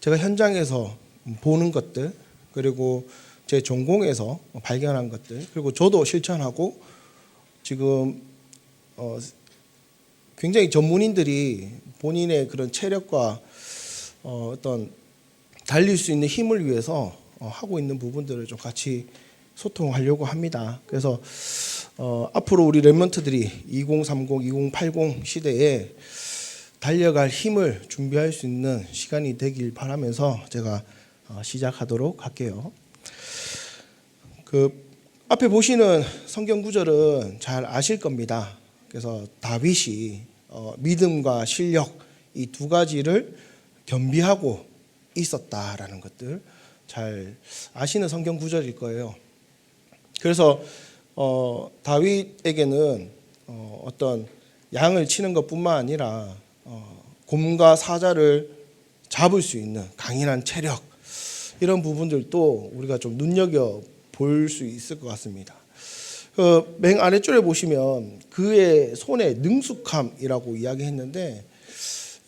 제가 현장에서 보는 것들, 그리고 제 전공에서 발견한 것들, 그리고 저도 실천하고 지금 굉장히 전문인들이 본인의 그런 체력과 어떤 달릴 수 있는 힘을 위해서 하고 있는 부분들을 좀 같이 소통하려고 합니다. 그래서 앞으로 우리 랩런트들이 2030, 2080 시대에 달려갈 힘을 준비할 수 있는 시간이 되길 바라면서 제가 시작하도록 할게요. 그 앞에 보시는 성경 구절은 잘 아실 겁니다. 그래서 다윗이 믿음과 실력 이 두 가지를 겸비하고 있었다라는 것들 잘 아시는 성경 구절일 거예요. 그래서 다윗에게는 어떤 양을 치는 것뿐만 아니라 곰과 사자를 잡을 수 있는 강인한 체력, 이런 부분들도 우리가 좀 눈여겨 볼 수 있을 것 같습니다. 맨 아래줄에 보시면 그의 손에 능숙함이라고 이야기했는데,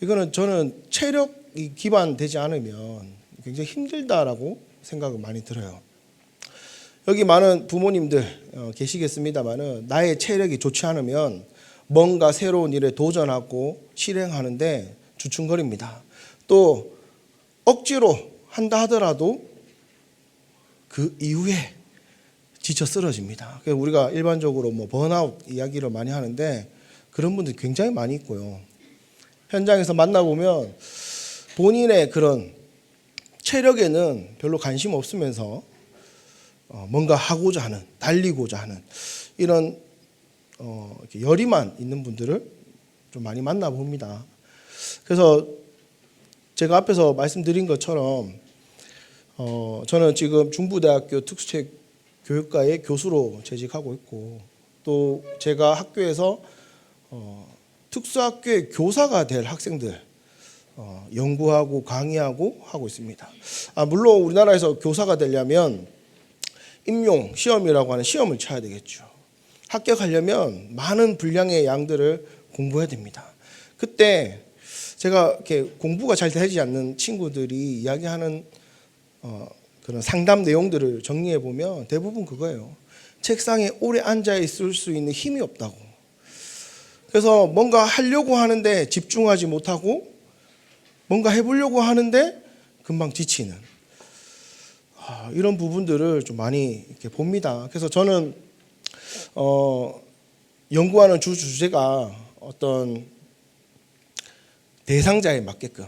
이거는 저는 체력이 기반되지 않으면 굉장히 힘들다라고 생각을 많이 들어요. 여기 많은 부모님들 계시겠습니다만은 나의 체력이 좋지 않으면 뭔가 새로운 일에 도전하고 실행하는데 주춤거립니다. 또 억지로 한다 하더라도 그 이후에 지쳐 쓰러집니다. 우리가 일반적으로 번아웃 이야기를 많이 하는데 그런 분들 굉장히 많이 있고요. 현장에서 만나보면 본인의 그런 체력에는 별로 관심 없으면서 뭔가 하고자 하는, 달리고자 하는 이런 이렇게 열의만 있는 분들을 좀 많이 만나봅니다. 그래서 제가 앞에서 말씀드린 것처럼 저는 지금 중부대학교 특수체육교육과의 교수로 재직하고 있고, 또 제가 학교에서 특수학교의 교사가 될 학생들 연구하고 강의하고 하고 있습니다. 물론 우리나라에서 교사가 되려면 임용 시험이라고 하는 시험을 쳐야 되겠죠. 합격하려면 많은 분량의 양들을 공부해야 됩니다. 그때 제가 이렇게 공부가 잘 되지 않는 친구들이 이야기하는 그런 상담 내용들을 정리해 보면 대부분 그거예요. 책상에 오래 앉아 있을 수 있는 힘이 없다고. 그래서 뭔가 하려고 하는데 집중하지 못하고, 뭔가 해보려고 하는데 금방 지치는 이런 부분들을 좀 많이 이렇게 봅니다. 그래서 저는 연구하는 주제가 어떤 대상자에 맞게끔,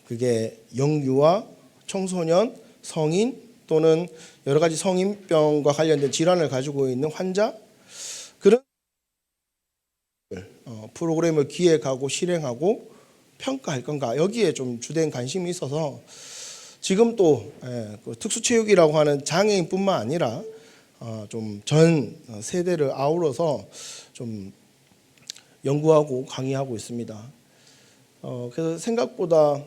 그게 영유아, 청소년, 성인 또는 여러 가지 성인병과 관련된 질환을 가지고 있는 환자, 그런 프로그램을 기획하고 실행하고 평가할 건가, 여기에 좀 주된 관심이 있어서 지금 또 특수체육이라고 하는 장애인뿐만 아니라 좀 전 세대를 아우러서 좀 연구하고 강의하고 있습니다. 그래서 생각보다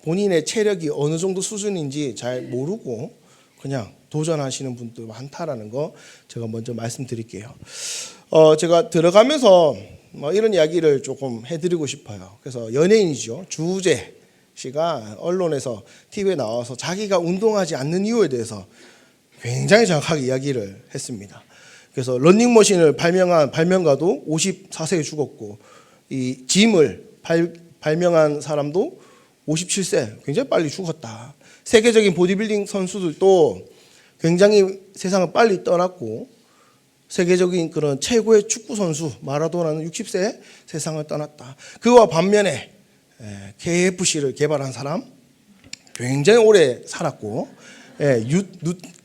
본인의 체력이 어느 정도 수준인지 잘 모르고 그냥 도전하시는 분들 많다라는 거 제가 먼저 말씀드릴게요. 제가 들어가면서 이런 이야기를 조금 해드리고 싶어요. 그래서 연예인이죠, 주우재 씨가 언론에서 TV에 나와서 자기가 운동하지 않는 이유에 대해서 굉장히 정확하게 이야기를 했습니다. 그래서 러닝머신을 발명한 발명가도 54세에 죽었고, 이 짐을 발명한 사람도 57세, 굉장히 빨리 죽었다. 세계적인 보디빌딩 선수들도 굉장히 세상을 빨리 떠났고, 세계적인 그런 최고의 축구 선수 마라도나는 60세에 세상을 떠났다. 그와 반면에 KFC를 개발한 사람 굉장히 오래 살았고,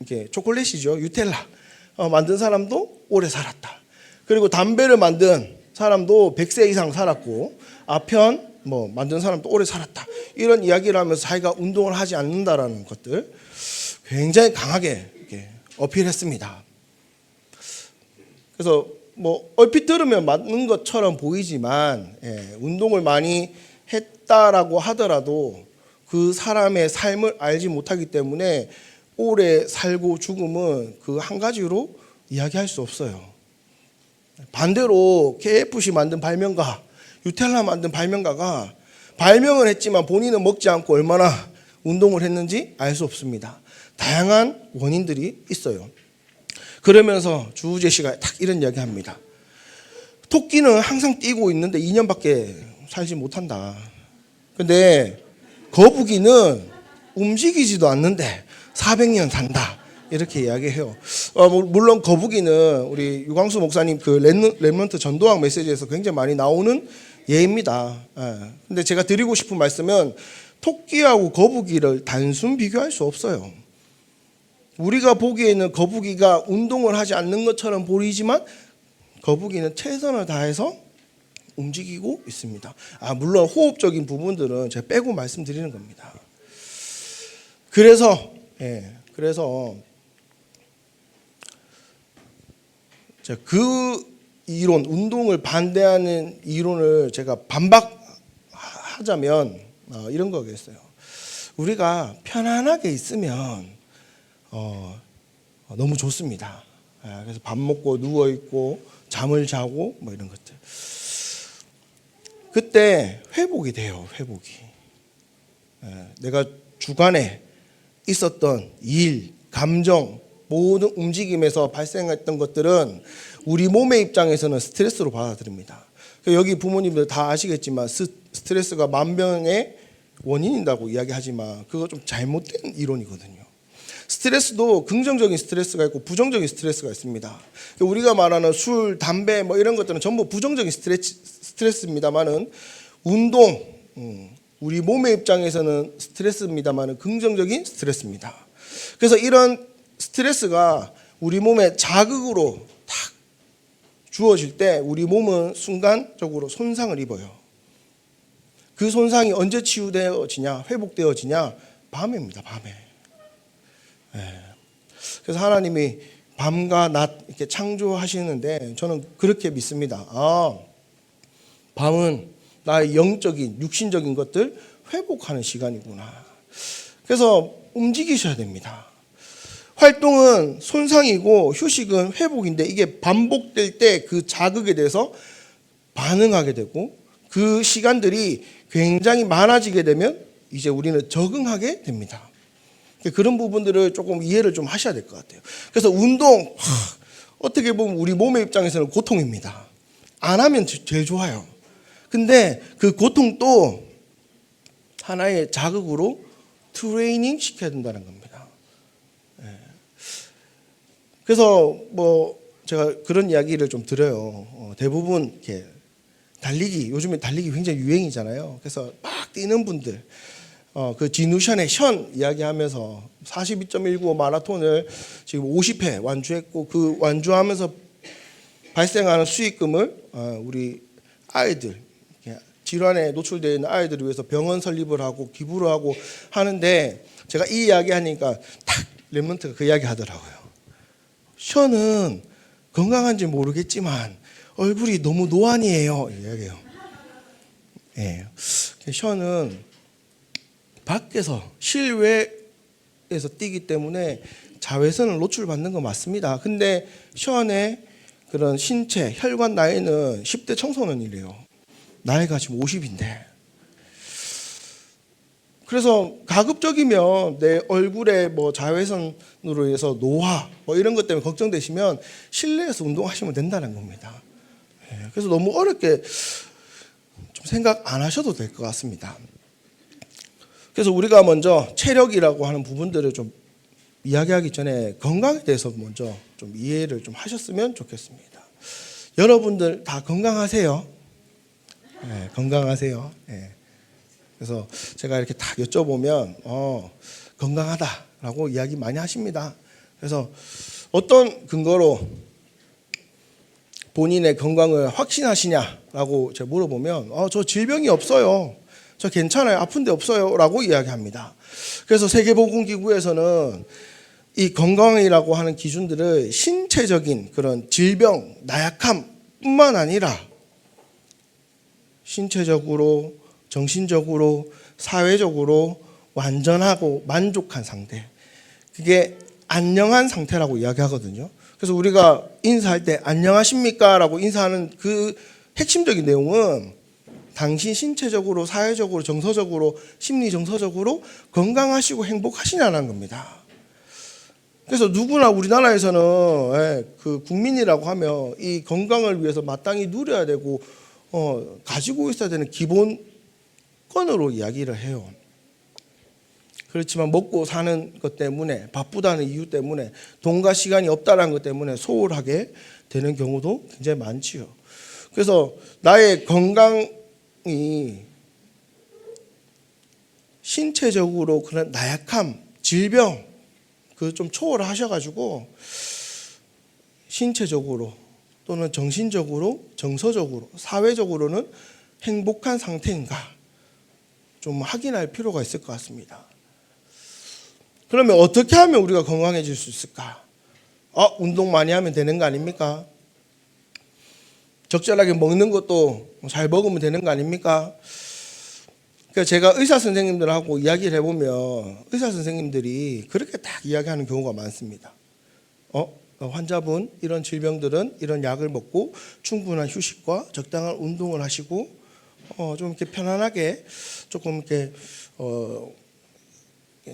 이게 초콜릿이죠, 유텔라 만든 사람도 오래 살았다. 그리고 담배를 만든 사람도 100세 이상 살았고, 아편 만든 사람도 오래 살았다. 이런 이야기를 하면서 자기가 운동을 하지 않는다라는 것들 굉장히 강하게 이렇게 어필했습니다. 그래서 얼핏 들으면 맞는 것처럼 보이지만 운동을 많이 했다라고 하더라도 그 사람의 삶을 알지 못하기 때문에 오래 살고 죽음은 그 한 가지로 이야기할 수 없어요. 반대로 KFC 만든 발명가, 유텔라 만든 발명가가 발명을 했지만 본인은 먹지 않고 얼마나 운동을 했는지 알 수 없습니다. 다양한 원인들이 있어요. 그러면서 주우재 씨가 딱 이런 이야기 합니다. 토끼는 항상 뛰고 있는데 2년밖에 살지 못한다. 근데 거북이는 움직이지도 않는데 400년 산다. 이렇게 이야기해요. 물론 거북이는 우리 유광수 목사님 그 렘넌트 전도학 메시지에서 굉장히 많이 나오는 예입니다. 근데 제가 드리고 싶은 말씀은 토끼하고 거북이를 단순 비교할 수 없어요. 우리가 보기에는 거북이가 운동을 하지 않는 것처럼 보이지만 거북이는 최선을 다해서 움직이고 있습니다. 물론 호흡적인 부분들은 제가 빼고 말씀드리는 겁니다. 그래서 그 이론, 운동을 반대하는 이론을 제가 반박하자면 이런 거겠어요. 우리가 편안하게 있으면 너무 좋습니다. 그래서 밥 먹고 누워 있고 잠을 자고 뭐 이런 것들. 그때 회복이 돼요. 회복이. 내가 주간에 있었던 일, 감정, 모든 움직임에서 발생했던 것들은 우리 몸의 입장에서는 스트레스로 받아들입니다. 여기 부모님들 다 아시겠지만 스트레스가 만병의 원인이라고 이야기하지만 그거 좀 잘못된 이론이거든요. 스트레스도 긍정적인 스트레스가 있고 부정적인 스트레스가 있습니다. 우리가 말하는 술, 담배 뭐 이런 것들은 전부 부정적인 스트레스입니다만은 운동, 우리 몸의 입장에서는 스트레스입니다만은 긍정적인 스트레스입니다. 그래서 이런 스트레스가 우리 몸에 자극으로 탁 주어질 때 우리 몸은 순간적으로 손상을 입어요. 그 손상이 언제 치유되어지냐, 회복되어지냐? 밤입니다. 밤에. 그래서 하나님이 밤과 낮 이렇게 창조하시는데 저는 그렇게 믿습니다. 밤은 나의 영적인, 육신적인 것들 회복하는 시간이구나. 그래서 움직이셔야 됩니다. 활동은 손상이고 휴식은 회복인데 이게 반복될 때 그 자극에 대해서 반응하게 되고 그 시간들이 굉장히 많아지게 되면 이제 우리는 적응하게 됩니다. 그런 부분들을 조금 이해를 좀 하셔야 될 것 같아요. 그래서 운동, 어떻게 보면 우리 몸의 입장에서는 고통입니다. 안 하면 제일 좋아요. 근데 그 고통도 하나의 자극으로 트레이닝 시켜야 된다는 겁니다. 그래서 뭐 제가 그런 이야기를 좀 드려요. 대부분 이렇게 달리기, 요즘에 달리기 굉장히 유행이잖아요. 그래서 막 뛰는 분들, 그 진우션의 션 이야기하면서 42.195 마라톤을 지금 50회 완주했고 그 완주하면서 발생하는 수익금을 우리 아이들, 질환에 노출되어 있는 아이들을 위해서 병원 설립을 하고 기부를 하고 하는데 제가 이 이야기 하니까 탁 렘넌트가 그 이야기 하더라고요. 션은 건강한지 모르겠지만 얼굴이 너무 노안이에요. 이야기해요. 션은 밖에서 실외에서 뛰기 때문에 자외선을 노출받는 거 맞습니다. 근데 션의 그런 신체 혈관 나이는 10대 청소년이래요. 나이가 지금 50인데. 그래서 가급적이면 내 얼굴에 뭐 자외선으로 인해서 노화 뭐 이런 것 때문에 걱정되시면 실내에서 운동하시면 된다는 겁니다. 그래서 너무 어렵게 좀 생각 안 하셔도 될 것 같습니다. 그래서 우리가 먼저 체력이라고 하는 부분들을 좀 이야기하기 전에 건강에 대해서 먼저 좀 이해를 좀 하셨으면 좋겠습니다. 여러분들 다 건강하세요? 건강하세요? 그래서 제가 이렇게 딱 여쭤보면 건강하다라고 이야기 많이 하십니다. 그래서 어떤 근거로 본인의 건강을 확신하시냐라고 제가 물어보면 저 질병이 없어요. 저 괜찮아요. 아픈 데 없어요. 라고 이야기합니다. 그래서 세계보건기구에서는 이 건강이라고 하는 기준들을 신체적인 그런 질병, 나약함 뿐만 아니라 신체적으로, 정신적으로, 사회적으로 완전하고 만족한 상태, 그게 안녕한 상태라고 이야기하거든요. 그래서 우리가 인사할 때 안녕하십니까? 라고 인사하는 그 핵심적인 내용은 당신 신체적으로, 사회적으로, 정서적으로, 심리 정서적으로 건강하시고 행복하시냐는 겁니다. 그래서 누구나 우리나라에서는 그 국민이라고 하면 이 건강을 위해서 마땅히 누려야 되고 가지고 있어야 되는 기본권으로 이야기를 해요. 그렇지만 먹고 사는 것 때문에, 바쁘다는 이유 때문에, 돈과 시간이 없다는 것 때문에 소홀하게 되는 경우도 굉장히 많지요. 그래서 나의 건강이 신체적으로 그런 나약함, 질병 그 좀 초월하셔가지고 신체적으로 또는 정신적으로, 정서적으로, 사회적으로는 행복한 상태인가 좀 확인할 필요가 있을 것 같습니다. 그러면 어떻게 하면 우리가 건강해질 수 있을까? 운동 많이 하면 되는 거 아닙니까? 적절하게 먹는 것도 잘 먹으면 되는 거 아닙니까? 그러니까 제가 의사 선생님들하고 이야기를 해보면 의사 선생님들이 그렇게 딱 이야기하는 경우가 많습니다. 환자분 이런 질병들은 이런 약을 먹고 충분한 휴식과 적당한 운동을 하시고 좀 이렇게 편안하게 조금 이렇게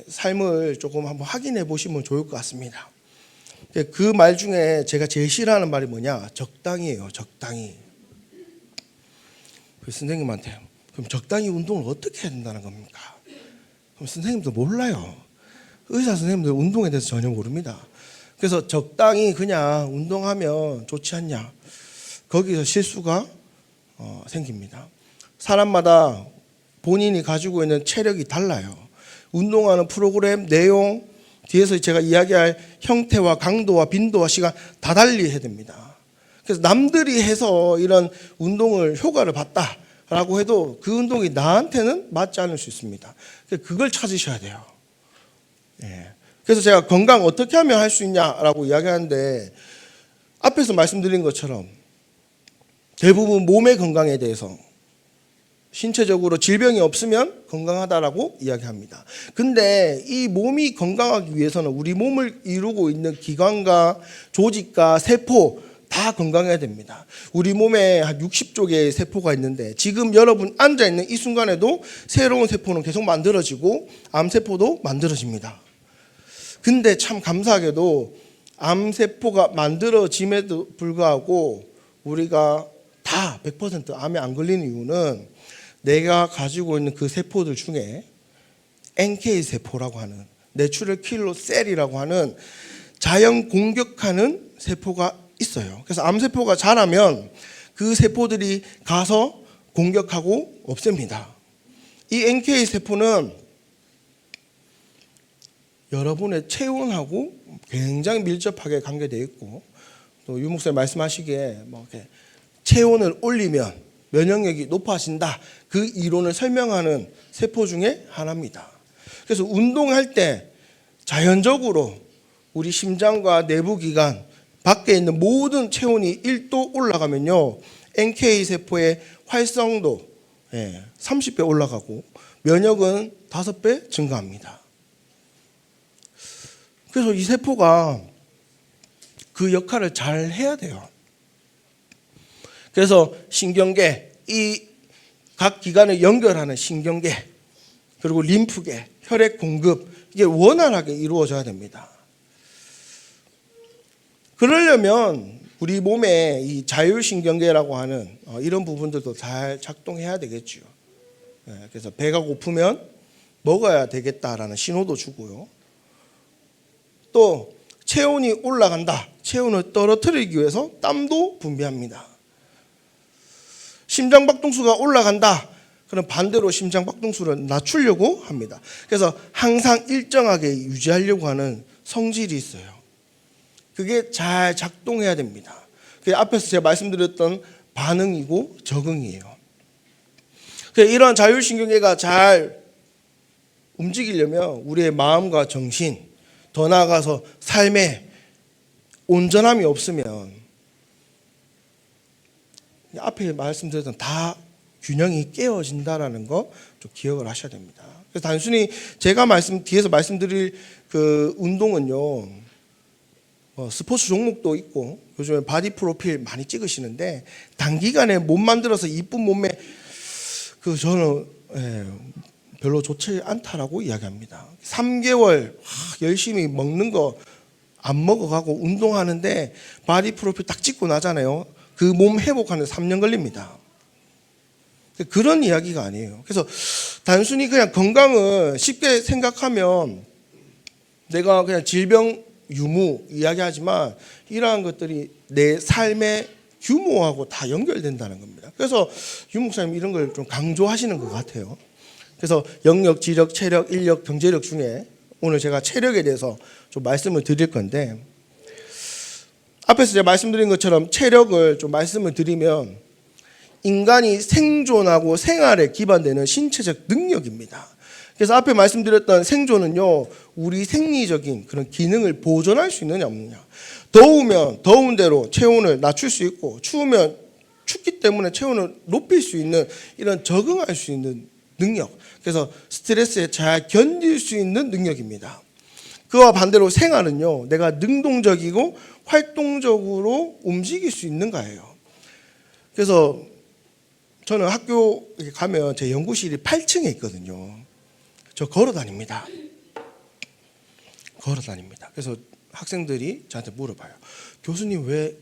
삶을 조금 한번 확인해 보시면 좋을 것 같습니다. 그 말 중에 제가 제일 싫어하는 말이 뭐냐? 적당히예요. 적당히. 그 선생님한테 그럼 적당히 운동을 어떻게 해야 된다는 겁니까? 그럼 선생님도 몰라요. 의사 선생님들 운동에 대해서 전혀 모릅니다. 그래서 적당히 그냥 운동하면 좋지 않냐? 거기서 실수가 생깁니다. 사람마다 본인이 가지고 있는 체력이 달라요. 운동하는 프로그램, 내용, 뒤에서 제가 이야기할 형태와 강도와 빈도와 시간 다 달리 해야 됩니다. 그래서 남들이 해서 이런 운동을 효과를 봤다라고 해도 그 운동이 나한테는 맞지 않을 수 있습니다. 그걸 찾으셔야 돼요. 그래서 제가 건강 어떻게 하면 할 수 있냐라고 이야기하는데 앞에서 말씀드린 것처럼 대부분 몸의 건강에 대해서 신체적으로 질병이 없으면 건강하다라고 이야기합니다. 근데 이 몸이 건강하기 위해서는 우리 몸을 이루고 있는 기관과 조직과 세포 다 건강해야 됩니다. 우리 몸에 한 60조 개의 세포가 있는데 지금 여러분 앉아있는 이 순간에도 새로운 세포는 계속 만들어지고 암세포도 만들어집니다. 근데 참 감사하게도 암세포가 만들어짐에도 불구하고 우리가 다 100% 암에 안 걸리는 이유는 내가 가지고 있는 그 세포들 중에 NK세포라고 하는 내추럴 킬러 셀이라고 하는 자연 공격하는 세포가 있어요. 그래서 암세포가 자라면 그 세포들이 가서 공격하고 없앱니다. 이 NK세포는 여러분의 체온하고 굉장히 밀접하게 관계되어 있고 또 유 목사님 말씀하시기에 뭐 이렇게 체온을 올리면 면역력이 높아진다. 그 이론을 설명하는 세포 중에 하나입니다. 그래서 운동할 때 자연적으로 우리 심장과 내부기관 밖에 있는 모든 체온이 1도 올라가면요. NK세포의 활성도 30배 올라가고 면역은 5배 증가합니다. 그래서 이 세포가 그 역할을 잘 해야 돼요. 그래서 신경계, 이 각 기관을 연결하는 신경계, 그리고 림프계, 혈액 공급 이게 원활하게 이루어져야 됩니다. 그러려면 우리 몸에 이 자율신경계라고 하는 이런 부분들도 잘 작동해야 되겠죠. 그래서 배가 고프면 먹어야 되겠다라는 신호도 주고요. 또 체온이 올라간다. 체온을 떨어뜨리기 위해서 땀도 분비합니다. 심장박동수가 올라간다. 그럼 반대로 심장박동수를 낮추려고 합니다. 그래서 항상 일정하게 유지하려고 하는 성질이 있어요. 그게 잘 작동해야 됩니다. 그게 앞에서 제가 말씀드렸던 반응이고 적응이에요. 이러한 자율신경계가 잘 움직이려면 우리의 마음과 정신, 더 나아가서 삶에 온전함이 없으면 앞에 말씀드렸던 다 균형이 깨어진다라는 거 좀 기억을 하셔야 됩니다. 그래서 단순히 제가 뒤에서 말씀드릴 그 운동은요, 스포츠 종목도 있고 요즘에 바디 프로필 많이 찍으시는데 단기간에 몸 만들어서 이쁜 몸매 저는 별로 좋지 않다라고 이야기합니다. 3개월 열심히 먹는 거 안 먹어가고 운동하는데 바디 프로필 딱 찍고 나잖아요. 그 몸 회복하는 3년 걸립니다. 그런 이야기가 아니에요. 그래서 단순히 그냥 건강을 쉽게 생각하면 내가 그냥 질병 유무 이야기하지만 이러한 것들이 내 삶의 규모하고 다 연결된다는 겁니다. 그래서 유 목사님 이런 걸 좀 강조하시는 것 같아요. 그래서 영역, 지력, 체력, 인력, 경제력 중에 오늘 제가 체력에 대해서 좀 말씀을 드릴 건데, 앞에서 제가 말씀드린 것처럼 체력을 좀 말씀을 드리면 인간이 생존하고 생활에 기반되는 신체적 능력입니다. 그래서 앞에 말씀드렸던 생존은요, 우리 생리적인 그런 기능을 보존할 수 있느냐 없느냐. 더우면 더운 대로 체온을 낮출 수 있고, 추우면 춥기 때문에 체온을 높일 수 있는 이런 적응할 수 있는 능력. 그래서 스트레스에 잘 견딜 수 있는 능력입니다. 그와 반대로 생활은요, 내가 능동적이고 활동적으로 움직일 수 있는가예요. 그래서 저는 학교 가면 제 연구실이 8층에 있거든요. 저 걸어 다닙니다. 그래서 학생들이 저한테 물어봐요. 교수님 왜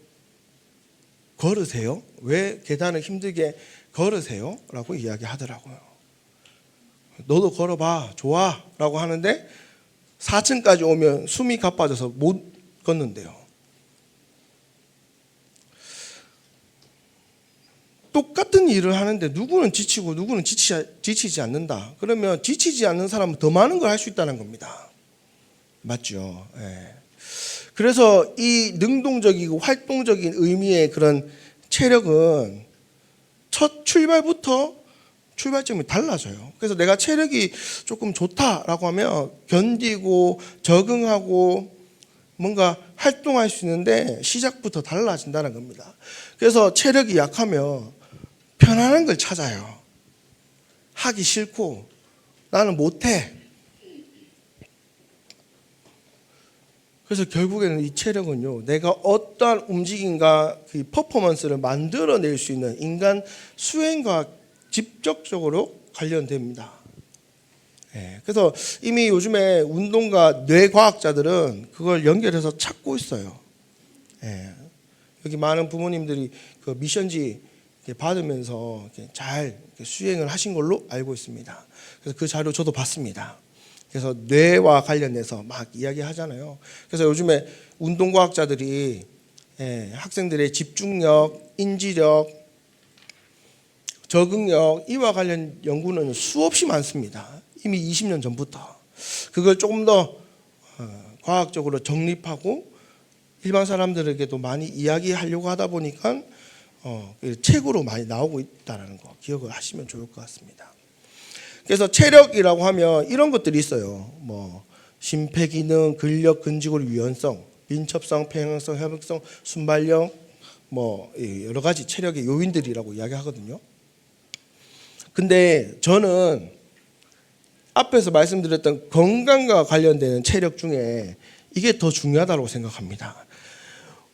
걸으세요? 왜 계단을 힘들게 걸으세요? 라고 이야기하더라고요. 너도 걸어봐. 좋아. 라고 하는데 4층까지 오면 숨이 가빠져서 못 걷는데요. 똑같은 일을 하는데 누구는 지치고 누구는 지치지 않는다. 그러면 지치지 않는 사람은 더 많은 걸 할 수 있다는 겁니다. 맞죠? 예. 그래서 이 능동적이고 활동적인 의미의 그런 체력은 첫 출발부터 출발점이 달라져요. 그래서 내가 체력이 조금 좋다라고 하면 견디고 적응하고 뭔가 활동할 수 있는데 시작부터 달라진다는 겁니다. 그래서 체력이 약하면 편안한 걸 찾아요. 하기 싫고 나는 못해. 그래서 결국에는 이 체력은요, 내가 어떠한 움직임과 그 퍼포먼스를 만들어낼 수 있는 인간 수행과 직접적으로 관련됩니다. 그래서 이미 요즘에 운동과 뇌과학자들은 그걸 연결해서 찾고 있어요. 여기 많은 부모님들이 그 미션지 받으면서 잘 수행을 하신 걸로 알고 있습니다. 그래서 그 자료 저도 봤습니다. 그래서 뇌와 관련해서 막 이야기하잖아요. 그래서 요즘에 운동과학자들이 학생들의 집중력, 인지력, 적응력 이와 관련 연구는 수없이 많습니다. 이미 20년 전부터. 그걸 조금 더 과학적으로 정립하고 일반 사람들에게도 많이 이야기하려고 하다 보니까 책으로 많이 나오고 있다는 거 기억을 하시면 좋을 것 같습니다. 그래서 체력이라고 하면 이런 것들이 있어요. 뭐 심폐기능, 근력, 근지구력, 유연성, 민첩성, 평형성, 협응성, 순발력, 뭐 여러 가지 체력의 요인들이라고 이야기하거든요. 근데 저는 앞에서 말씀드렸던 건강과 관련되는 체력 중에 이게 더 중요하다고 생각합니다.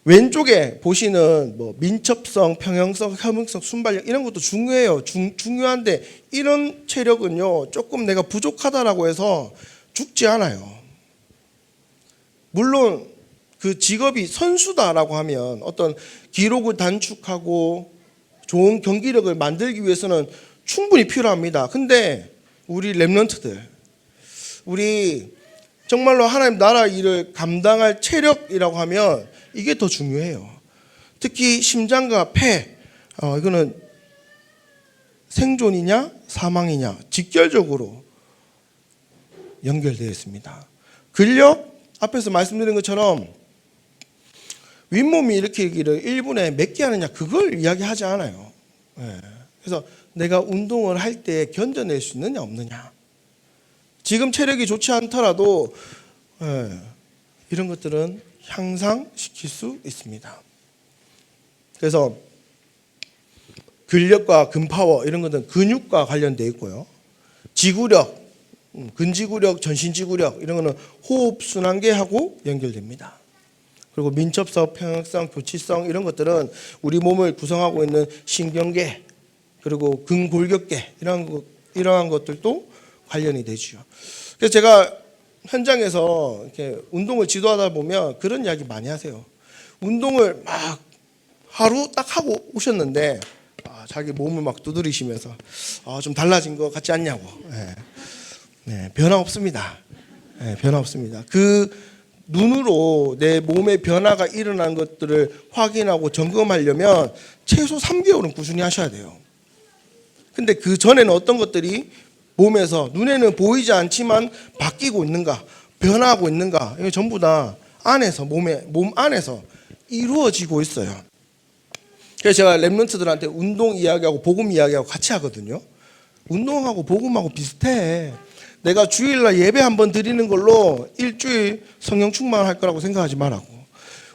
왼쪽에 보시는 뭐 민첩성, 평형성, 협응성, 순발력 이런 것도 중요해요. 중요한데 이런 체력은요, 조금 내가 부족하다라고 해서 죽지 않아요. 물론 그 직업이 선수다라고 하면 어떤 기록을 단축하고 좋은 경기력을 만들기 위해서는 충분히 필요합니다. 근데 우리 렘넌트들, 우리 정말로 하나님 나라 일을 감당할 체력이라고 하면 이게 더 중요해요. 특히 심장과 폐, 이거는 생존이냐 사망이냐 직결적으로 연결되어 있습니다. 근력, 앞에서 말씀드린 것처럼 윗몸이 일으키기를 1분에 몇 개 하느냐 그걸 이야기하지 않아요. 그래서 내가 운동을 할 때 견뎌낼 수 있느냐 없느냐. 지금 체력이 좋지 않더라도 이런 것들은 향상시킬 수 있습니다. 그래서 근력과 근파워 이런 것들은 근육과 관련되어 있고요. 지구력, 근지구력, 전신지구력 이런 것은 호흡순환계하고 연결됩니다. 그리고 민첩성, 평형성, 교치성 이런 것들은 우리 몸을 구성하고 있는 신경계, 그리고 근골격계 이러한 것들도 관련이 되죠. 그래서 제가 현장에서 이렇게 운동을 지도하다 보면 그런 이야기 많이 하세요. 운동을 막 하루 딱 하고 오셨는데 자기 몸을 막 두드리시면서 좀 달라진 것 같지 않냐고. 네, 변화 없습니다. 네, 변화 없습니다. 그 눈으로 내 몸의 변화가 일어난 것들을 확인하고 점검하려면 최소 3개월은 꾸준히 하셔야 돼요. 근데 그 전에는 어떤 것들이 몸에서 눈에는 보이지 않지만 바뀌고 있는가, 변화하고 있는가, 이게 전부 다 안에서 몸 안에서 이루어지고 있어요. 그래서 제가 랩런트들한테 운동 이야기하고 복음 이야기하고 같이 하거든요. 운동하고 복음하고 비슷해. 내가 주일날 예배 한번 드리는 걸로 일주일 성령 충만할 거라고 생각하지 말라고.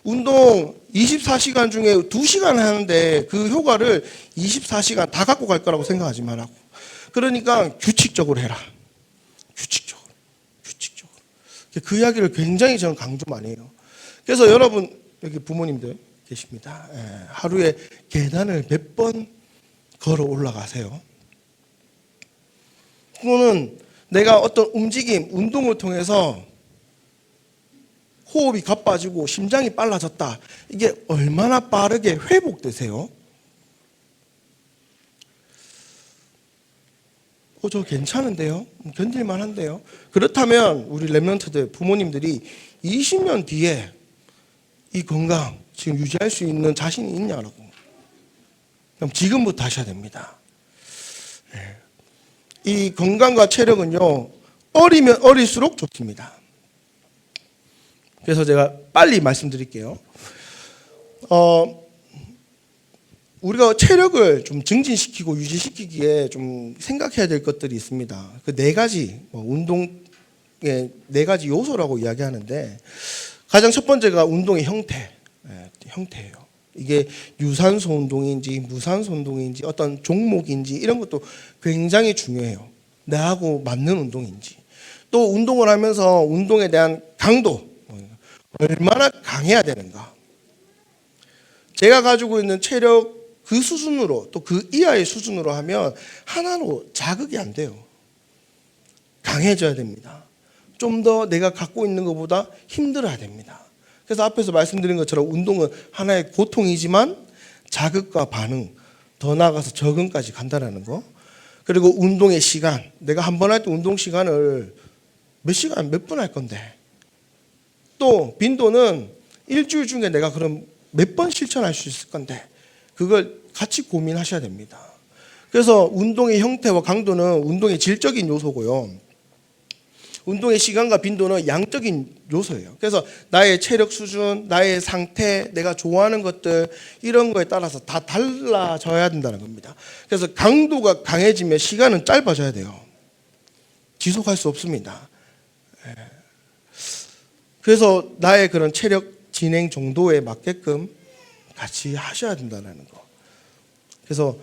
운동 24시간 중에 2시간 하는데 그 효과를 24시간 다 갖고 갈 거라고 생각하지 말라고. 그러니까 규칙적으로 해라. 규칙적으로. 그 이야기를 굉장히 저는 강조 많이 해요. 그래서 여러분 여기 부모님들 계십니다. 하루에 계단을 몇 번 걸어 올라가세요. 그거는 내가 어떤 움직임, 운동을 통해서 호흡이 가빠지고 심장이 빨라졌다. 이게 얼마나 빠르게 회복되세요? 저 괜찮은데요? 견딜만 한데요? 그렇다면 우리 랩런트들, 부모님들이 20년 뒤에 이 건강 지금 유지할 수 있는 자신이 있냐라고. 그럼 지금부터 하셔야 됩니다. 이 건강과 체력은요, 어리면 어릴수록 좋습니다. 그래서 제가 빨리 말씀드릴게요. 우리가 체력을 좀 증진시키고 유지시키기에 좀 생각해야 될 것들이 있습니다. 그 네 가지, 운동의 네 가지 요소라고 이야기하는데, 가장 첫 번째가 운동의 형태예요. 이게 유산소 운동인지 무산소 운동인지 어떤 종목인지 이런 것도 굉장히 중요해요. 나하고 맞는 운동인지. 또 운동을 하면서 운동에 대한 강도, 얼마나 강해야 되는가. 제가 가지고 있는 체력 그 수준으로 또 그 이하의 수준으로 하면 하나로 자극이 안 돼요. 강해져야 됩니다. 좀 더 내가 갖고 있는 것보다 힘들어야 됩니다. 그래서 앞에서 말씀드린 것처럼 운동은 하나의 고통이지만 자극과 반응, 더 나아가서 적응까지 간다는 거. 그리고 운동의 시간, 내가 한 번 할 때 운동 시간을 몇 시간, 몇 분 할 건데, 또 빈도는 일주일 중에 내가 그럼 몇 번 실천할 수 있을 건데, 그걸 같이 고민하셔야 됩니다. 그래서 운동의 형태와 강도는 운동의 질적인 요소고요. 운동의 시간과 빈도는 양적인 요소예요. 그래서 나의 체력 수준, 나의 상태, 내가 좋아하는 것들 이런 거에 따라서 다 달라져야 된다는 겁니다. 그래서 강도가 강해지면 시간은 짧아져야 돼요. 지속할 수 없습니다. 그래서 나의 그런 체력 진행 정도에 맞게끔 같이 하셔야 된다는 거. 그래서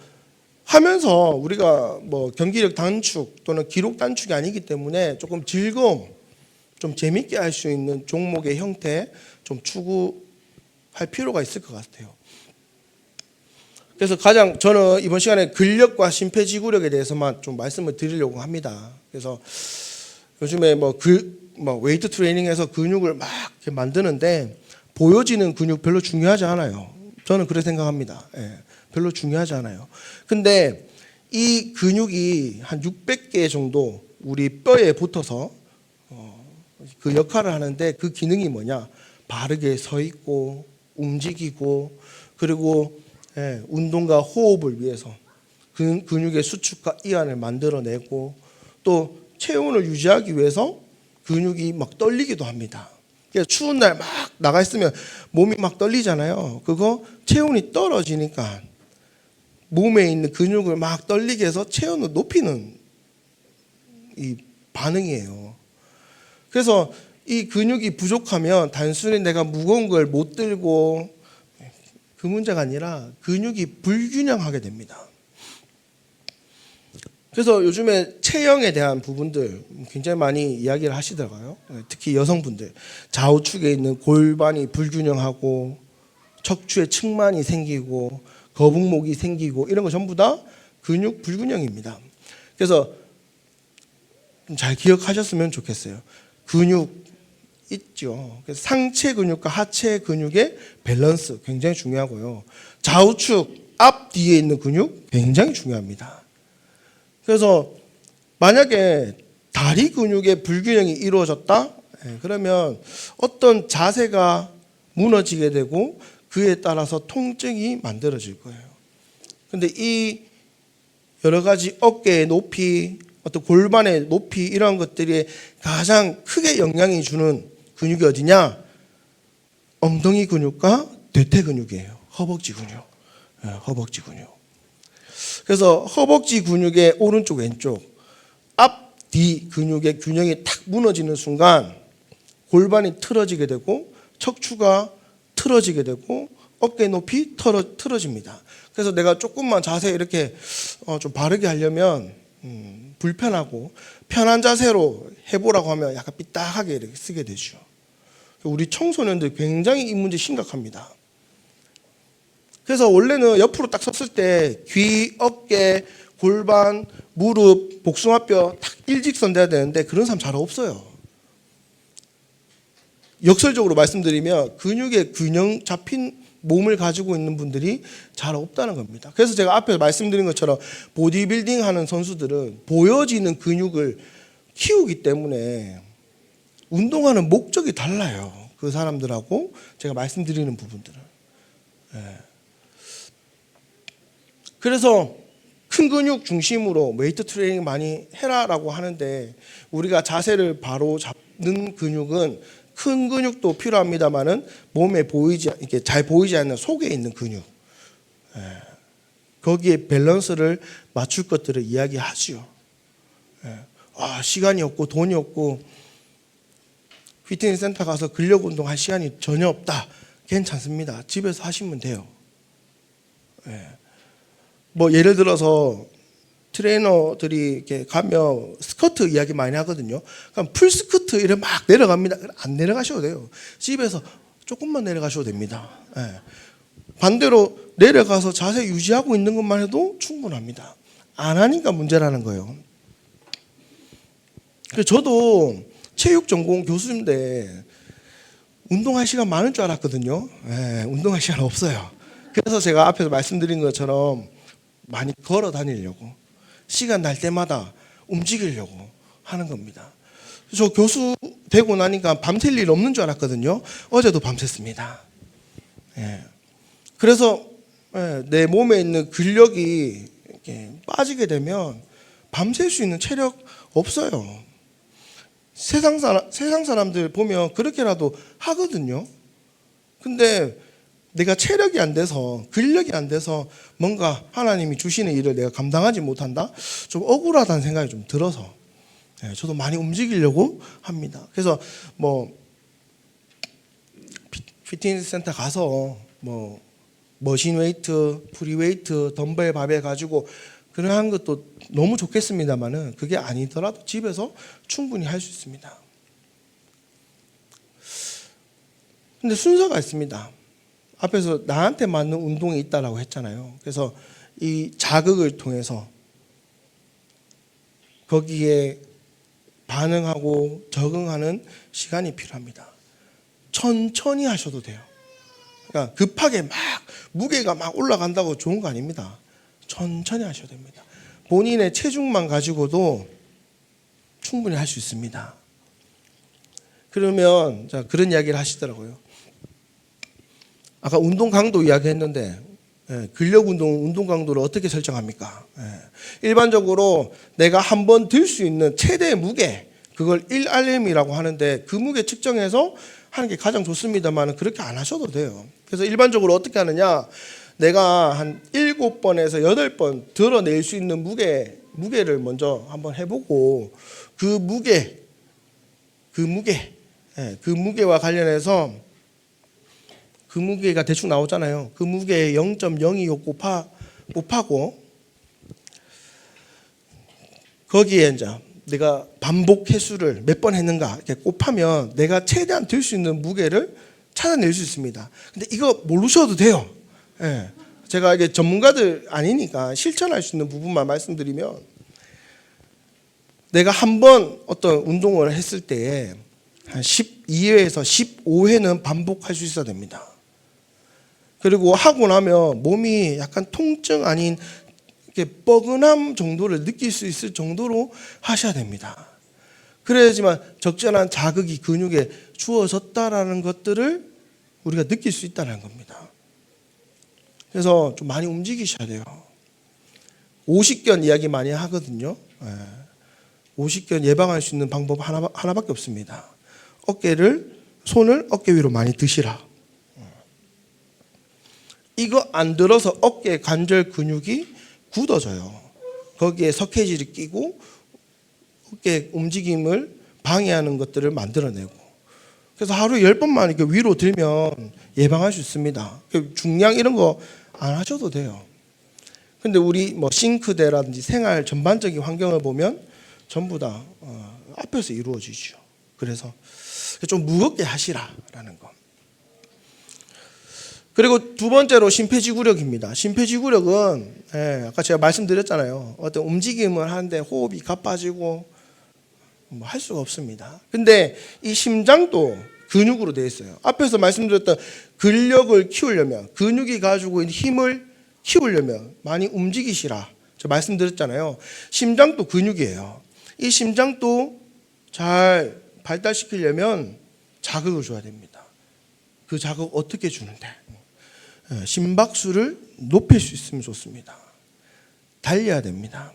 하면서 우리가 뭐 경기력 단축 또는 기록 단축이 아니기 때문에 조금 즐거움, 좀 재밌게 할 수 있는 종목의 형태 좀 추구할 필요가 있을 것 같아요. 그래서 가장 저는 이번 시간에 근력과 심폐지구력에 대해서만 좀 말씀을 드리려고 합니다. 그래서 요즘에 웨이트 트레이닝에서 근육을 막 이렇게 만드는데 보여지는 근육 별로 중요하지 않아요. 저는 그렇게 생각합니다. 별로 중요하지 않아요. 근데 이 근육이 한 600개 정도 우리 뼈에 붙어서 그 역할을 하는데 그 기능이 뭐냐? 바르게 서 있고 움직이고 그리고 운동과 호흡을 위해서 근육의 수축과 이완을 만들어내고 또 체온을 유지하기 위해서 근육이 막 떨리기도 합니다. 추운 날 막 나가 있으면 몸이 막 떨리잖아요. 그거 체온이 떨어지니까 몸에 있는 근육을 막 떨리게 해서 체온을 높이는 이 반응이에요. 그래서 이 근육이 부족하면 단순히 내가 무거운 걸 못 들고 그 문제가 아니라 근육이 불균형하게 됩니다. 그래서 요즘에 체형에 대한 부분들 굉장히 많이 이야기를 하시더라고요. 특히 여성분들 좌우측에 있는 골반이 불균형하고 척추에 측만이 생기고 거북목이 생기고 이런 거 전부 다 근육 불균형입니다. 그래서 좀 잘 기억하셨으면 좋겠어요. 근육 있죠. 그래서 상체 근육과 하체 근육의 밸런스 굉장히 중요하고요. 좌우측 앞 뒤에 있는 근육 굉장히 중요합니다. 그래서 만약에 다리 근육의 불균형이 이루어졌다? 그러면 어떤 자세가 무너지게 되고 그에 따라서 통증이 만들어질 거예요. 근데 이 여러 가지 어깨의 높이, 어떤 골반의 높이 이런 것들이 가장 크게 영향이 주는 근육이 어디냐? 엉덩이 근육과 대퇴 근육이에요. 허벅지 근육. 허벅지 근육. 그래서 허벅지 근육의 오른쪽 왼쪽 앞 뒤 근육의 균형이 탁 무너지는 순간 골반이 틀어지게 되고 척추가 틀어지게 되고 어깨 높이 틀어집니다. 그래서 내가 조금만 자세 이렇게 좀 바르게 하려면 불편하고 편한 자세로 해보라고 하면 약간 삐딱하게 이렇게 쓰게 되죠. 우리 청소년들 굉장히 이 문제 심각합니다. 그래서 원래는 옆으로 딱 섰을 때 귀, 어깨, 골반, 무릎, 복숭아뼈 딱 일직선 돼야 되는데 그런 사람 잘 없어요. 역설적으로 말씀드리면 근육의 균형 잡힌 몸을 가지고 있는 분들이 잘 없다는 겁니다. 그래서 제가 앞에서 말씀드린 것처럼 보디빌딩 하는 선수들은 보여지는 근육을 키우기 때문에 운동하는 목적이 달라요. 그 사람들하고 제가 말씀드리는 부분들은. 그래서 큰 근육 중심으로 웨이트 트레이닝 많이 해라라고 하는데 우리가 자세를 바로 잡는 근육은 큰 근육도 필요합니다만은 몸에 보이지 이렇게 잘 보이지 않는 속에 있는 근육 거기에 밸런스를 맞출 것들을 이야기하지요. 시간이 없고 돈이 없고 피트니스 센터 가서 근력 운동할 시간이 전혀 없다. 괜찮습니다. 집에서 하시면 돼요. 뭐 예를 들어서 트레이너들이 이렇게 가면 스쿼트 이야기 많이 하거든요. 그럼 풀 스쿼트 이래 막 내려갑니다. 안 내려가셔도 돼요. 집에서 조금만 내려가셔도 됩니다. 반대로 내려가서 자세 유지하고 있는 것만 해도 충분합니다. 안 하니까 문제라는 거예요. 저도 체육 전공 교수인데 운동할 시간 많은 줄 알았거든요. 운동할 시간 없어요. 그래서 제가 앞에서 말씀드린 것처럼 많이 걸어 다니려고 시간 날 때마다 움직이려고 하는 겁니다. 저 교수 되고 나니까 밤샐 일 없는 줄 알았거든요. 어제도 밤샜습니다. 그래서 내 몸에 있는 근력이 이렇게 빠지게 되면 밤샐 수 있는 체력 없어요. 세상 사람들 보면 그렇게라도 하거든요. 근데 내가 체력이 안 돼서 근력이 안 돼서 뭔가 하나님이 주시는 일을 내가 감당하지 못한다? 좀 억울하다는 생각이 좀 들어서 저도 많이 움직이려고 합니다. 그래서 뭐 피트니스 센터 가서 뭐 머신 웨이트, 프리 웨이트, 덤벨 바벨 가지고 그런 것도 너무 좋겠습니다만은 그게 아니더라도 집에서 충분히 할 수 있습니다. 근데 순서가 있습니다. 앞에서 나한테 맞는 운동이 있다라고 했잖아요. 그래서 이 자극을 통해서 거기에 반응하고 적응하는 시간이 필요합니다. 천천히 하셔도 돼요. 그러니까 급하게 막 무게가 막 올라간다고 좋은 거 아닙니다. 천천히 하셔도 됩니다. 본인의 체중만 가지고도 충분히 할 수 있습니다. 그러면 그런 이야기를 하시더라고요. 아까 운동 강도 이야기했는데 근력 운동 강도를 어떻게 설정합니까? 일반적으로 내가 한 번 들 수 있는 최대 무게 그걸 1RM이라고 하는데 그 무게 측정해서 하는 게 가장 좋습니다만 그렇게 안 하셔도 돼요. 그래서 일반적으로 어떻게 하느냐, 내가 한 7번에서 8번 드러낼 수 있는 무게를 먼저 한번 해보고 그 무게와 관련해서 그 무게가 대충 나오잖아요. 그 무게에 0.025 곱하고 거기에 이제 내가 반복 횟수를 몇 번 했는가 이렇게 곱하면 내가 최대한 들 수 있는 무게를 찾아낼 수 있습니다. 근데 이거 모르셔도 돼요. 제가 이게 전문가들 아니니까 실천할 수 있는 부분만 말씀드리면, 내가 한번 어떤 운동을 했을 때에 한 12회에서 15회는 반복할 수 있어야 됩니다. 그리고 하고 나면 몸이 약간 통증 아닌 이렇게 뻐근함 정도를 느낄 수 있을 정도로 하셔야 됩니다. 그래야지만 적절한 자극이 근육에 주어졌다라는 것들을 우리가 느낄 수 있다는 겁니다. 그래서 좀 많이 움직이셔야 돼요. 오십견 이야기 많이 하거든요. 오십견 예방할 수 있는 방법 하나밖에 없습니다. 손을 어깨 위로 많이 드시라. 이거 안 들어서 어깨 관절 근육이 굳어져요. 거기에 석회질이 끼고 어깨 움직임을 방해하는 것들을 만들어내고, 그래서 하루에 10번만 이렇게 위로 들면 예방할 수 있습니다. 중량 이런 거 안 하셔도 돼요. 근데 우리 뭐 싱크대라든지 생활 전반적인 환경을 보면 전부 다 앞에서 이루어지죠. 그래서 좀 무겁게 하시라라는 거. 그리고 두 번째로 심폐지구력입니다. 심폐지구력은 아까 제가 말씀드렸잖아요. 어떤 움직임을 하는데 호흡이 가빠지고 뭐 할 수가 없습니다. 근데 이 심장도 근육으로 되어 있어요. 앞에서 말씀드렸던 근력을 키우려면, 근육이 가지고 있는 힘을 키우려면 많이 움직이시라 제가 말씀드렸잖아요. 심장도 근육이에요. 이 심장도 잘 발달시키려면 자극을 줘야 됩니다. 그 자극 어떻게 주는데? 심박수를 높일 수 있으면 좋습니다. 달려야 됩니다.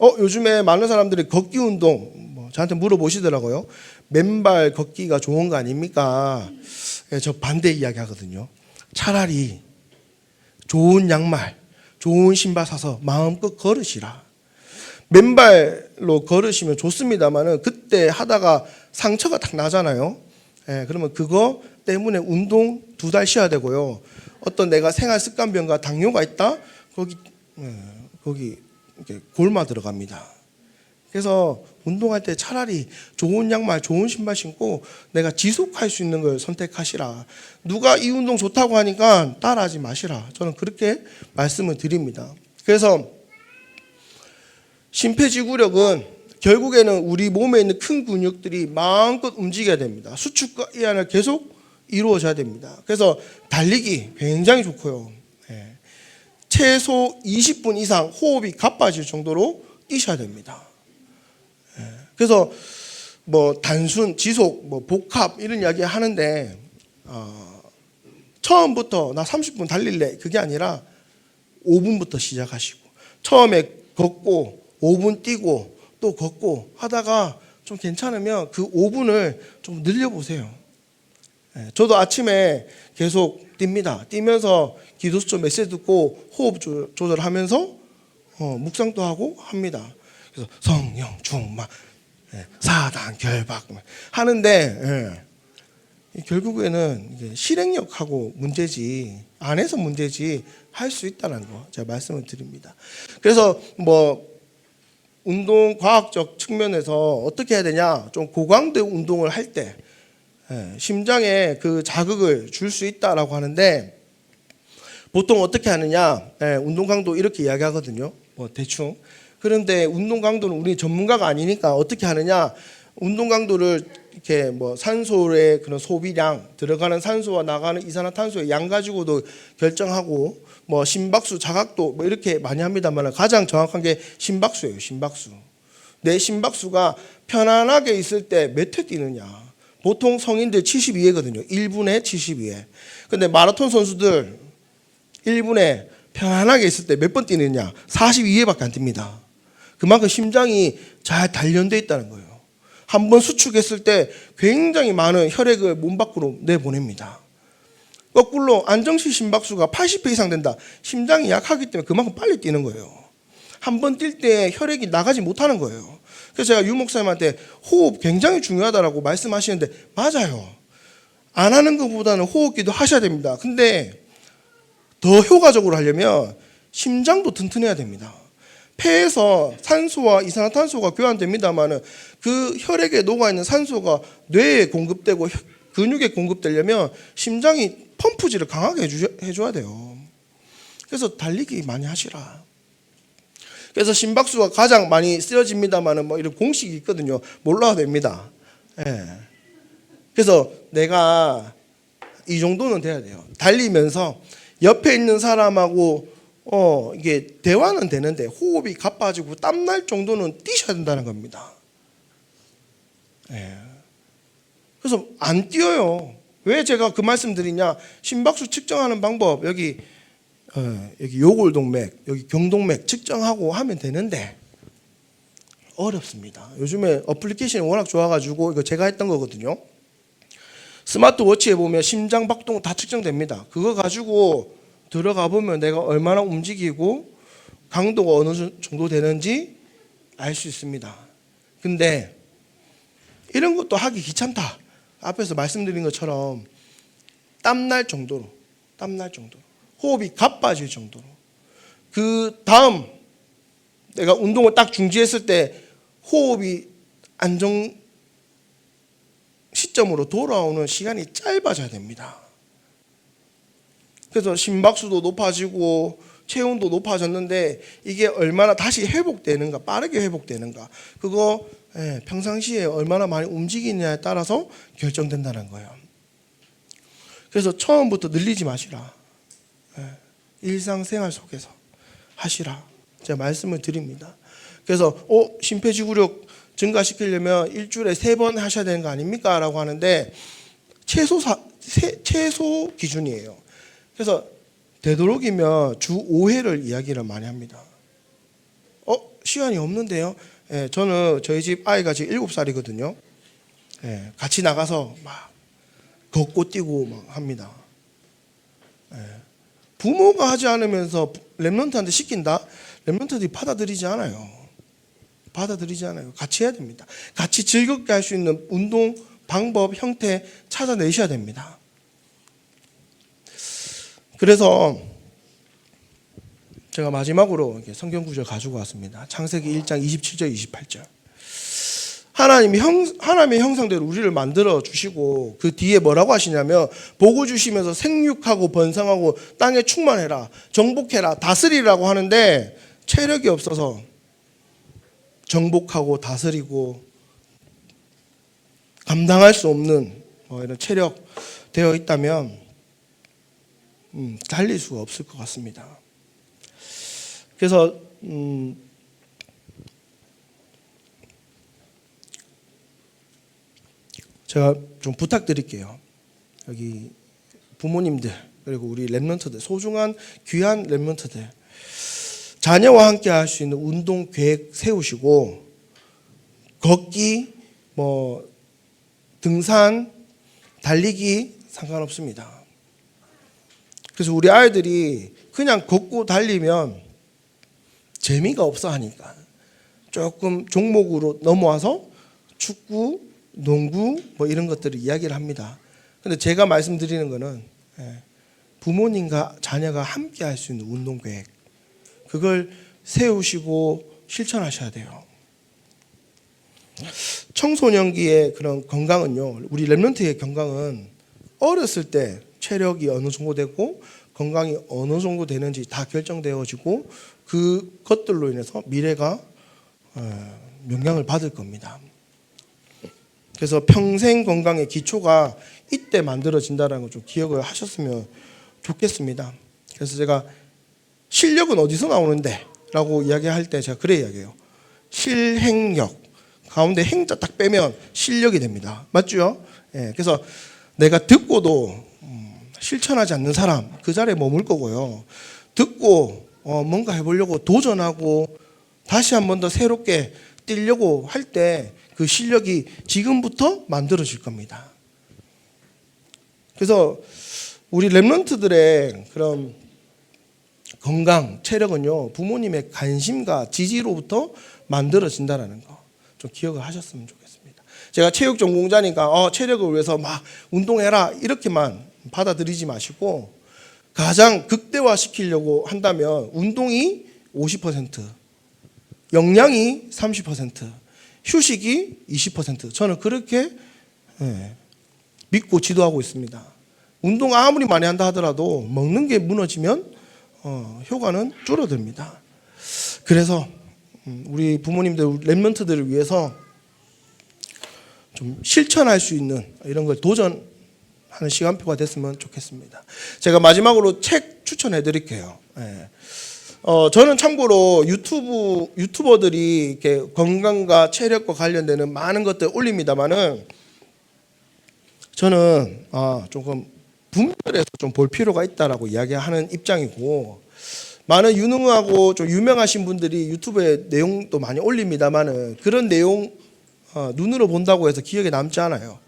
요즘에 많은 사람들이 걷기 운동 저한테 물어보시더라고요. 맨발 걷기가 좋은 거 아닙니까? 저 반대 이야기 하거든요. 차라리 좋은 양말, 좋은 신발 사서 마음껏 걸으시라. 맨발로 걸으시면 좋습니다만은 그때 하다가 상처가 딱 나잖아요. 그러면 그거 때문에 운동 2달 쉬어야 되고요. 어떤 내가 생활 습관병과 당뇨가 있다? 거기 이렇게 골마 들어갑니다. 그래서 운동할 때 차라리 좋은 양말, 좋은 신발 신고 내가 지속할 수 있는 걸 선택하시라. 누가 이 운동 좋다고 하니까 따라하지 마시라. 저는 그렇게 말씀을 드립니다. 그래서 심폐지구력은 결국에는 우리 몸에 있는 큰 근육들이 마음껏 움직여야 됩니다. 수축과 이완을 계속 이루어져야 됩니다. 그래서 달리기 굉장히 좋고요. 최소 20분 이상 호흡이 가빠질 정도로 뛰셔야 됩니다. 그래서 뭐 단순, 지속, 뭐 복합 이런 이야기 하는데 처음부터 나 30분 달릴래 그게 아니라 5분부터 시작하시고, 처음에 걷고 5분 뛰고 또 걷고 하다가 좀 괜찮으면 그 5분을 좀 늘려보세요. 저도 아침에 계속 뜁니다. 뛰면서 기도수조 메시지 듣고 호흡 조절하면서 묵상도 하고 합니다. 그래서 성령 충만, 사단 결박 하는데 결국에는 이게 실행력하고 문제지, 안에서 문제지 할 수 있다는 거 제가 말씀을 드립니다. 그래서 뭐 운동 과학적 측면에서 어떻게 해야 되냐, 좀 고강도 운동을 할 때 심장에 그 자극을 줄 수 있다라고 하는데, 보통 어떻게 하느냐, 운동 강도 이렇게 이야기하거든요. 뭐 대충. 그런데 운동 강도는 우리 전문가가 아니니까 어떻게 하느냐, 운동 강도를 이렇게 뭐 산소의 그런 소비량, 들어가는 산소와 나가는 이산화탄소의 양 가지고도 결정하고, 뭐 심박수, 자각도 뭐 이렇게 많이 합니다만 가장 정확한 게 심박수예요. 심박수. 내 심박수가 편안하게 있을 때 몇 회 뛰느냐. 보통 성인들 72회거든요. 1분에 72회. 근데 마라톤 선수들 1분에 편안하게 있을 때 몇 번 뛰느냐? 42회밖에 안 뜁니다. 그만큼 심장이 잘 단련되어 있다는 거예요. 한 번 수축했을 때 굉장히 많은 혈액을 몸 밖으로 내보냅니다. 거꾸로 안정시 심박수가 80회 이상 된다. 심장이 약하기 때문에 그만큼 빨리 뛰는 거예요. 한 번 뛸 때 혈액이 나가지 못하는 거예요. 그래서 제가 유 목사님한테 호흡 굉장히 중요하다라고 말씀하시는데 맞아요. 안 하는 것보다는 호흡기도 하셔야 됩니다. 근데 더 효과적으로 하려면 심장도 튼튼해야 됩니다. 폐에서 산소와 이산화탄소가 교환됩니다만 그 혈액에 녹아있는 산소가 뇌에 공급되고 근육에 공급되려면 심장이 펌프질을 강하게 해줘야 돼요. 그래서 달리기 많이 하시라. 그래서 심박수가 가장 많이 쓰여집니다만은 뭐 이런 공식이 있거든요. 몰라도 됩니다. 예. 그래서 내가 이 정도는 돼야 돼요. 달리면서 옆에 있는 사람하고 이게 대화는 되는데 호흡이 가빠지고 땀날 정도는 뛰셔야 된다는 겁니다. 예. 그래서 안 뛰어요. 왜 제가 그 말씀 드리냐? 심박수 측정하는 방법 여기 요골동맥, 여기 경동맥 측정하고 하면 되는데 어렵습니다. 요즘에 어플리케이션이 워낙 좋아가지고 이거 제가 했던 거거든요. 스마트워치에 보면 심장 박동 다 측정됩니다. 그거 가지고 들어가 보면 내가 얼마나 움직이고 강도가 어느 정도 되는지 알 수 있습니다. 근데 이런 것도 하기 귀찮다. 앞에서 말씀드린 것처럼 땀날 정도로 호흡이 가빠질 정도로 그 다음 내가 운동을 딱 중지했을 때 호흡이 안정 시점으로 돌아오는 시간이 짧아져야 됩니다. 그래서 심박수도 높아지고 체온도 높아졌는데 이게 얼마나 다시 회복되는가, 빠르게 회복되는가, 그거 평상시에 얼마나 많이 움직이느냐에 따라서 결정된다는 거예요. 그래서 처음부터 늘리지 마시라. 일상생활 속에서 하시라. 제가 말씀을 드립니다. 그래서 심폐지구력 증가시키려면 일주일에 3번 하셔야 되는 거 아닙니까? 라고 하는데 최소 기준이에요. 그래서 되도록이면 주 5회를 이야기를 많이 합니다. 시간이 없는데요? 저는 저희 집 아이가 지금 7살이거든요. 같이 나가서 막 걷고 뛰고 막 합니다. 부모가 하지 않으면서 랩런트한테 시킨다? 랩런트들이 받아들이지 않아요. 같이 해야 됩니다. 같이 즐겁게 할 수 있는 운동 방법, 형태 찾아내셔야 됩니다. 그래서 제가 마지막으로 성경 구절 가지고 왔습니다. 창세기 1장 27절 28절. 하나님의 형상대로 우리를 만들어 주시고 그 뒤에 뭐라고 하시냐면 복을 주시면서 생육하고 번성하고 땅에 충만해라, 정복해라, 다스리라고 하는데 체력이 없어서 정복하고 다스리고 감당할 수 없는 이런 체력 되어 있다면 달릴 수가 없을 것 같습니다. 그래서 제가 좀 부탁드릴게요. 여기 부모님들 그리고 우리 랩런트들, 소중한 귀한 랩런트들, 자녀와 함께 할 수 있는 운동 계획 세우시고 걷기, 등산, 달리기 상관없습니다. 그래서 우리 아이들이 그냥 걷고 달리면 재미가 없어 하니까 조금 종목으로 넘어와서 축구, 농구 이런 것들을 이야기를 합니다. 근데 제가 말씀드리는 거는 부모님과 자녀가 함께 할 수 있는 운동 계획, 그걸 세우시고 실천하셔야 돼요. 청소년기의 그런 건강은요, 우리 랩런트의 건강은 어렸을 때 체력이 어느 정도 되고 건강이 어느 정도 되는지 다 결정되어지고 그것들로 인해서 미래가 영향을 받을 겁니다. 그래서 평생 건강의 기초가 이때 만들어진다는 걸 좀 기억을 하셨으면 좋겠습니다. 그래서 제가 실력은 어디서 나오는데? 라고 이야기할 때 제가 그래 이야기해요. 실행력. 가운데 행자 딱 빼면 실력이 됩니다. 맞죠? 그래서 내가 듣고도 실천하지 않는 사람 그 자리에 머물 거고요. 듣고 뭔가 해보려고 도전하고 다시 한 번 더 새롭게 뛰려고 할 때 그 실력이 지금부터 만들어질 겁니다. 그래서 우리 랩런트들의 그런 건강, 체력은요, 부모님의 관심과 지지로부터 만들어진다는 거 좀 기억을 하셨으면 좋겠습니다. 제가 체육 전공자니까 체력을 위해서 막 운동해라 이렇게만 받아들이지 마시고 가장 극대화시키려고 한다면 운동이 50%, 영양이 30%, 휴식이 20%. 저는 그렇게 믿고 지도하고 있습니다. 운동 아무리 많이 한다 하더라도 먹는 게 무너지면 효과는 줄어듭니다. 그래서 우리 부모님들, 랩런트들을 위해서 좀 실천할 수 있는 이런 걸 도전하는 시간표가 됐으면 좋겠습니다. 제가 마지막으로 책 추천해 드릴게요. 저는 참고로 유튜버들이 이렇게 건강과 체력과 관련되는 많은 것들 올립니다만은 저는 조금 분별해서 좀 볼 필요가 있다라고 이야기하는 입장이고, 많은 유능하고 좀 유명하신 분들이 유튜브에 내용도 많이 올립니다만은 그런 내용 눈으로 본다고 해서 기억에 남지 않아요.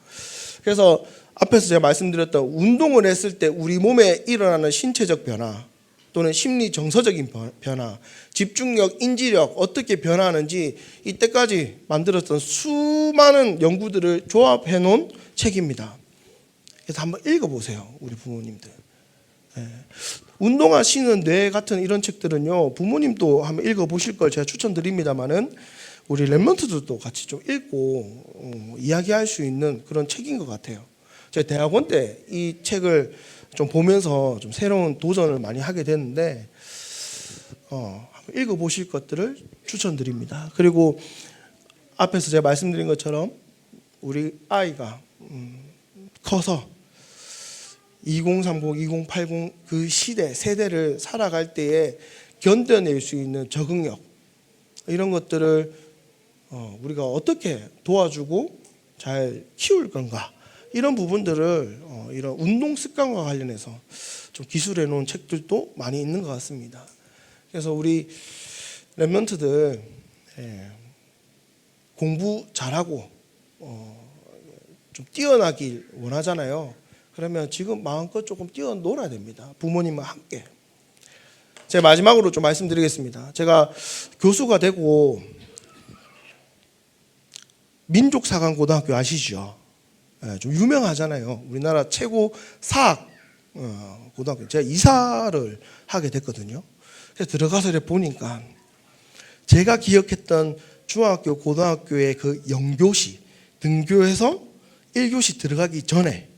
그래서 앞에서 제가 말씀드렸던 운동을 했을 때 우리 몸에 일어나는 신체적 변화 또는 심리 정서적인 변화, 집중력, 인지력 어떻게 변화하는지 이때까지 만들었던 수많은 연구들을 조합해 놓은 책입니다. 그래서 한번 읽어보세요, 우리 부모님들. 운동하시는 뇌 같은 이런 책들은요, 부모님도 한번 읽어보실 걸 제가 추천드립니다만은 우리 랩런트들도 같이 좀 읽고 이야기할 수 있는 그런 책인 것 같아요. 제가 대학원 때 이 책을 좀 보면서 좀 새로운 도전을 많이 하게 됐는데 한번 읽어보실 것들을 추천드립니다. 그리고 앞에서 제가 말씀드린 것처럼 우리 아이가 커서 2030, 2080 그 세대를 살아갈 때에 견뎌낼 수 있는 적응력, 이런 것들을 우리가 어떻게 도와주고 잘 키울 건가, 이런 부분들을 이런 운동 습관과 관련해서 좀 기술해 놓은 책들도 많이 있는 것 같습니다. 그래서 우리 랩런트들 공부 잘하고 좀 뛰어나길 원하잖아요. 그러면 지금 마음껏 조금 뛰어놀아야 됩니다. 부모님과 함께. 제가 마지막으로 좀 말씀드리겠습니다. 제가 교수가 되고 민족사관고등학교 아시죠? 좀 유명하잖아요. 우리나라 최고 사학 고등학교. 제가 이사를 하게 됐거든요. 그래서 들어가서 보니까 제가 기억했던 중학교, 고등학교의 그 영교시, 등교해서 1교시 들어가기 전에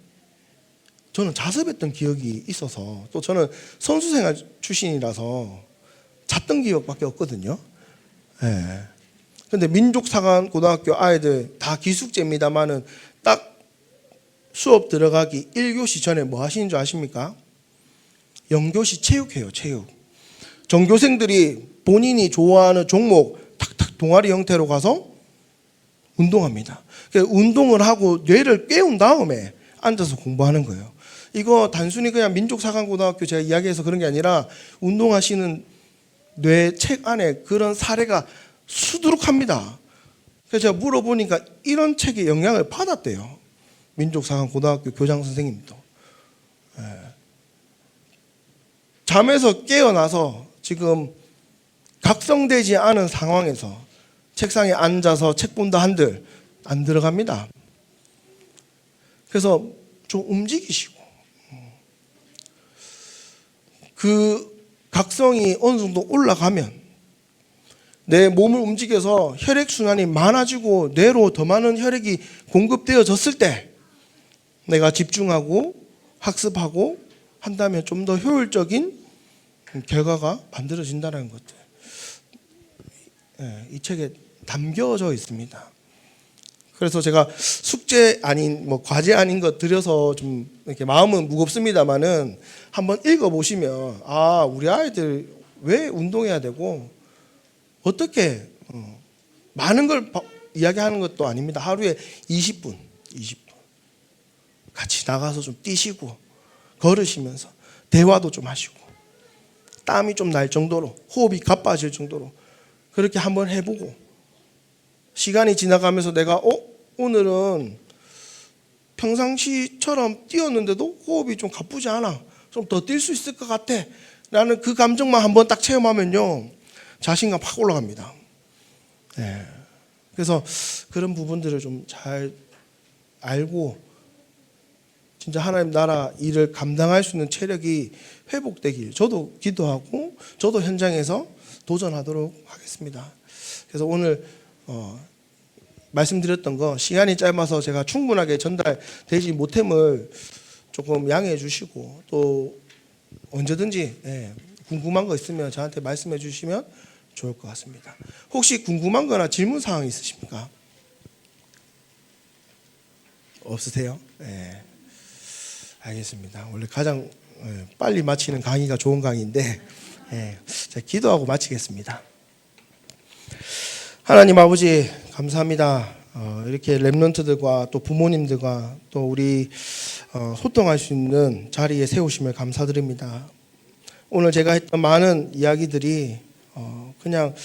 저는 자습했던 기억이 있어서, 또 저는 선수생활 출신이라서 잤던 기억밖에 없거든요. 근데 민족사관 고등학교 아이들 다 기숙제입니다만은 딱 수업 들어가기 1교시 전에 뭐 하시는 줄 아십니까? 영교시 체육해요, 체육. 전교생들이 본인이 좋아하는 종목 탁탁 동아리 형태로 가서 운동합니다. 운동을 하고 뇌를 깨운 다음에 앉아서 공부하는 거예요. 이거 단순히 그냥 민족사관고등학교 제가 이야기해서 그런 게 아니라 운동하시는 뇌 책 안에 그런 사례가 수두룩합니다. 그래서 제가 물어보니까 이런 책의 영향을 받았대요. 민족사관고등학교 교장 선생님도. 잠에서 깨어나서 지금 각성되지 않은 상황에서 책상에 앉아서 책 본다 한들 안 들어갑니다. 그래서 좀 움직이시고, 그 각성이 어느 정도 올라가면 내 몸을 움직여서 혈액순환이 많아지고 뇌로 더 많은 혈액이 공급되어졌을 때 내가 집중하고 학습하고 한다면 좀 더 효율적인 결과가 만들어진다는 것들, 이 책에 담겨져 있습니다. 그래서 제가 숙제 아닌 과제 아닌 것 드려서 좀 이렇게 마음은 무겁습니다만은 한번 읽어보시면 우리 아이들 왜 운동해야 되고 어떻게 많은 걸 이야기하는 것도 아닙니다. 하루에 20분 같이 나가서 좀 뛰시고 걸으시면서 대화도 좀 하시고 땀이 좀 날 정도로 호흡이 가빠질 정도로 그렇게 한번 해보고, 시간이 지나가면서 내가 오늘은 평상시처럼 뛰었는데도 호흡이 좀 가쁘지 않아, 좀 더 뛸 수 있을 것 같아 라는 그 감정만 한번 딱 체험하면요 자신감 확 올라갑니다. 그래서 그런 부분들을 좀 잘 알고 진짜 하나님 나라 일을 감당할 수 있는 체력이 회복되길 저도 기도하고 저도 현장에서 도전하도록 하겠습니다. 그래서 오늘 말씀드렸던 거 시간이 짧아서 제가 충분하게 전달되지 못함을 조금 양해해 주시고, 또 언제든지 궁금한 거 있으면 저한테 말씀해 주시면 좋을 것 같습니다. 혹시 궁금한 거나 질문 사항 있으십니까? 없으세요? 네. 알겠습니다. 원래 가장 빨리 마치는 강의가 좋은 강의인데 제가 기도하고 마치겠습니다. 하나님 아버지 감사합니다. 이렇게 렘넌트들과 또 부모님들과 또 우리 소통할 수 있는 자리에 세우심을 감사드립니다. 오늘 제가 했던 많은 이야기들이 그냥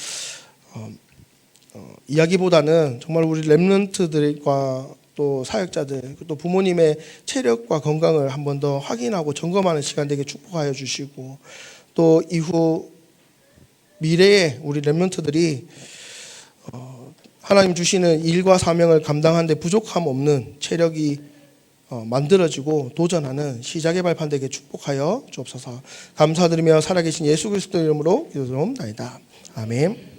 이야기보다는 정말 우리 렘넌트들과 또 사역자들 또 부모님의 체력과 건강을 한 번 더 확인하고 점검하는 시간 되게 축복하여 주시고 또 이후 미래에 우리 렘넌트들이 하나님 주시는 일과 사명을 감당하는 데 부족함 없는 체력이 만들어지고 도전하는 시작의 발판 되게 축복하여 주옵소서. 감사드리며 살아계신 예수 그리스도 이름으로 기도드리옵나이다. 아멘.